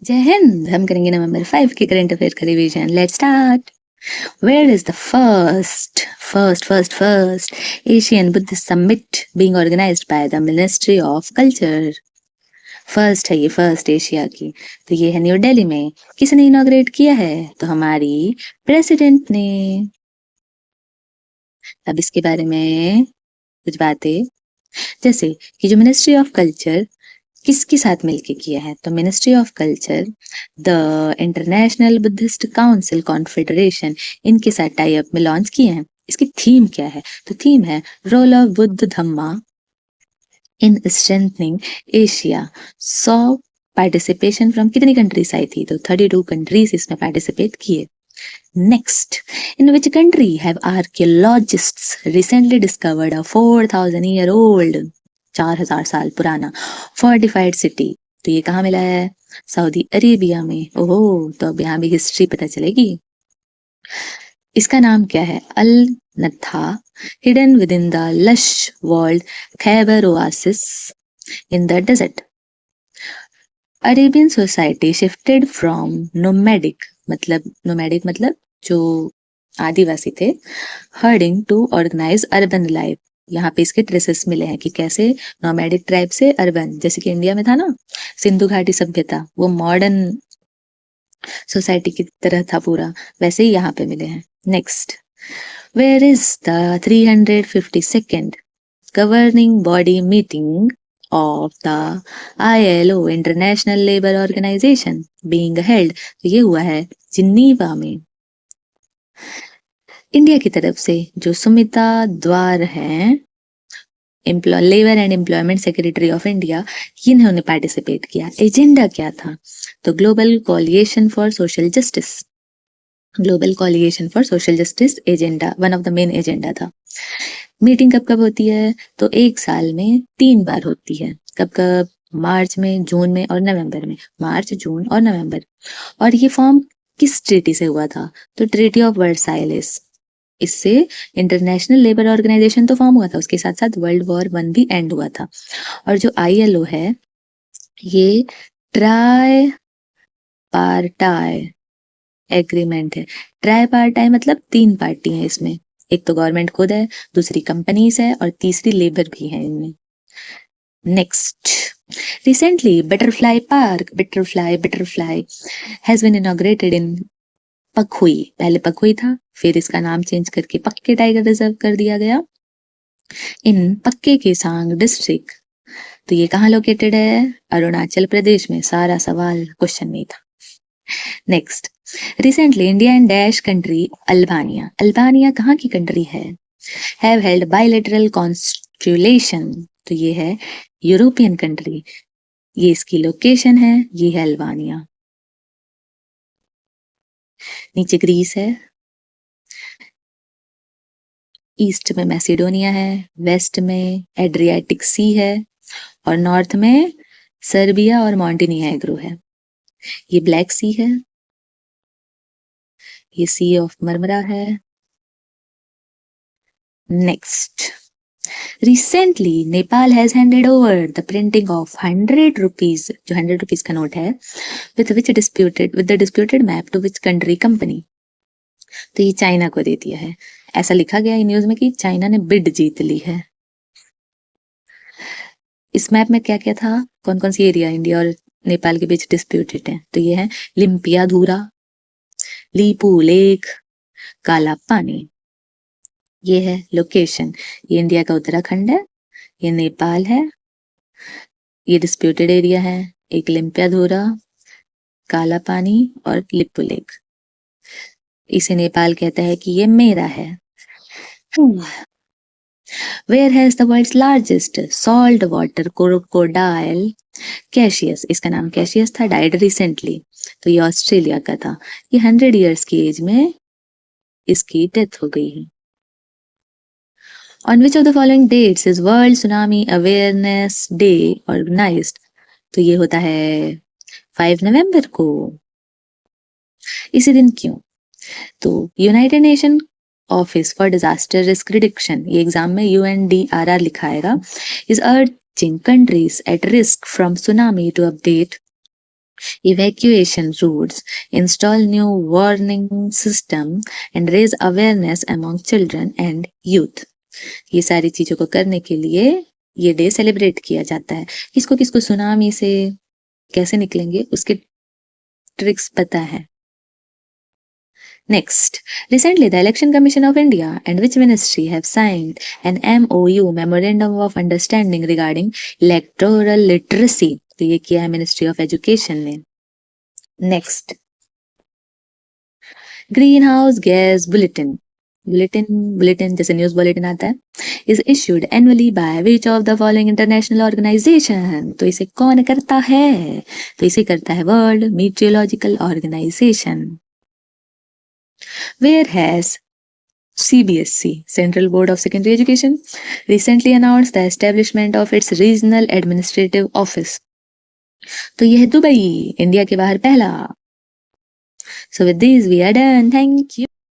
जय हिंद। हम करेंगे नवंबर 5 के करंट अफेयर का revision. Let's start. Where is the first Asian Buddhist Summit being organized by the Ministry of Culture? First है ये, फर्स्ट एशिया की, तो ये है न्यू दिल्ली में। किसने इनॉग्रेट किया है? तो हमारी प्रेसिडेंट ने। अब इसके बारे में कुछ बातें, जैसे कि जो मिनिस्ट्री ऑफ कल्चर किसके साथ मिलके किया है, तो ministry of culture the international Buddhist council confederation, इनके साथ टाई अप में लॉन्च किए हैं। इसकी थीम क्या है? तो थीम है role of Buddha Dhamma in strengthening Asia. 100 participation from कितनी कंट्रीज आई थी? तो 32 कंट्रीज इसमें पार्टिसिपेट किए। Next, in which country have archaeologists recently discovered a 4,000-year-old 4,000 साल पुराना फोर्टिफाइड सिटी? तो ये कहाँ मिला है? सऊदी अरेबिया में। ओहो, तो अब यहाँ भी हिस्ट्री पता चलेगी। इसका नाम क्या है? अल नथा, hidden within the lush world Khaybar oasis in the desert. Arabian society shifted from nomadic मतलब जो आदिवासी थे, herding to organise urban life. यहाँ पे इसके ट्रेसेस मिले हैं कि कैसे नोमैडिक ट्राइब से अर्बन, जैसे कि इंडिया में था ना सिंधु घाटी सभ्यता, वो मॉडर्न सोसाइटी की तरह था पूरा, वैसे ही यहाँ पे मिले हैं। Next, where is the 352nd governing body meeting of the ILO International Labour Organization being held? तो ये हुआ है जिनीवा में। इंडिया की तरफ से जो सुमिता द्वार हैं, labour and employment secretary of India, इन्होंने पार्टिसिपेट किया। एजेंडा क्या था? तो global coalition for social justice. Global coalition for social justice agenda one of the main agenda था। मीटिंग कब कब होती है? तो एक साल में 3 बार होती है। कब कब? मार्च में, जून में और नवंबर में। मार्च, जून और नवंबर। और ये फॉर्म किस ट्रीटी से हुआ था? तो ट्रीटी ऑफ वर्साइलेस। इससे इंटरनेशनल लेबर ऑर्गेनाइजेशन तो फॉर्म हुआ था, उसके साथ साथ वर्ल्ड वॉर 1 भी एंड हुआ था। और जो ILO है, ये ट्राई पार्टाई एग्रीमेंट है। ट्राई पार्टाई मतलब 3 पार्टी हैं इसमें, एक तो गवर्नमेंट खुद है, दूसरी कंपनीज है और तीसरी लेबर भी है इनमें। Next, recently butterfly has been inaugurated in Pakhui. पहले पखुई था, फिर इसका नाम चेंज करके पक्के टाइगर रिजर्व कर दिया गया, इन पक्के केसांग डिस्ट्रिक्ट। तो ये कहाँ लोकेटेड है? अरुणाचल प्रदेश में। सारा सवाल क्वेश्चन में था। Next, recently India and dash country Albania, Albania कहाँ की कंट्री है? Have held bilateral consultation. तो ये है यूरोपियन कंट्री, ये इसकी लोकेशन है, ये है अल्बानिया। नीचे ग्रीस है, ईस्ट में मैसिडोनिया है, वेस्ट में एड्रियाटिक सी है और नॉर्थ में सर्बिया और मॉन्टेनिग्रो है। ये ब्लैक सी है, ये सी ऑफ मरमरा है। Next, recently Nepal has handed over the printing of 100 rupees, जो 100 रुपीज का नोट है, with the disputed map to which country company. तो ये चाइना को दे दिया है। ऐसा लिखा गया न्यूज में कि चाइना ने बिड जीत ली है। इस मैप में क्या क्या था, कौन कौन सी एरिया इंडिया और नेपाल के बीच डिस्प्यूटेड है? तो ये है लिम्पियाधुरा, लीपू लेक, काला पानी। ये है लोकेशन, ये इंडिया का उत्तराखंड है, ये नेपाल है, ये डिस्प्यूटेड एरिया है, एक लिम्पियाधुरा, काला पानी और लिपू लेक। इसे नेपाल कहता है कि ये मेरा है। Where has the world's largest salt water crocodile Cassius, इसका नाम कैशियस था, डाइड रिसेंटली। तो ये ऑस्ट्रेलिया का था। ये 100 इयर्स की एज में इसकी डेथ हो गई है। On which of the following dates is World Tsunami Awareness Day organized? तो ये होता है 5 नवंबर को। इसी दिन क्यों? तो United Nation office for disaster risk reduction, ये एग्जाम में UNDRR लिखा आएगा, is urging countries at risk from tsunami to update evacuation routes, install new warning system and raise awareness among children and youth. ये सारी चीजों को करने के लिए ये डे सेलिब्रेट किया जाता है। किसको किसको सुनामी से कैसे निकलेंगे उसके ट्रिक्स पता है। Next, recently the Election Commission of India and which ministry have signed an MOU Memorandum of Understanding regarding electoral literacy. तो ये किया है Ministry of Education ने। Next, Greenhouse Gas Bulletin. Bulletin जैसे न्यूज बुलेटिन आता है is issued annually by which of the following international organization. तो इसे कौन करता है? तो इसे करता है World Meteorological Organization. Where has CBSE, Central Board of Secondary Education, recently announced the establishment of its Regional Administrative Office. तो यह दुबई, इंडिया के बाहर पहला. So with this we are done. Thank you.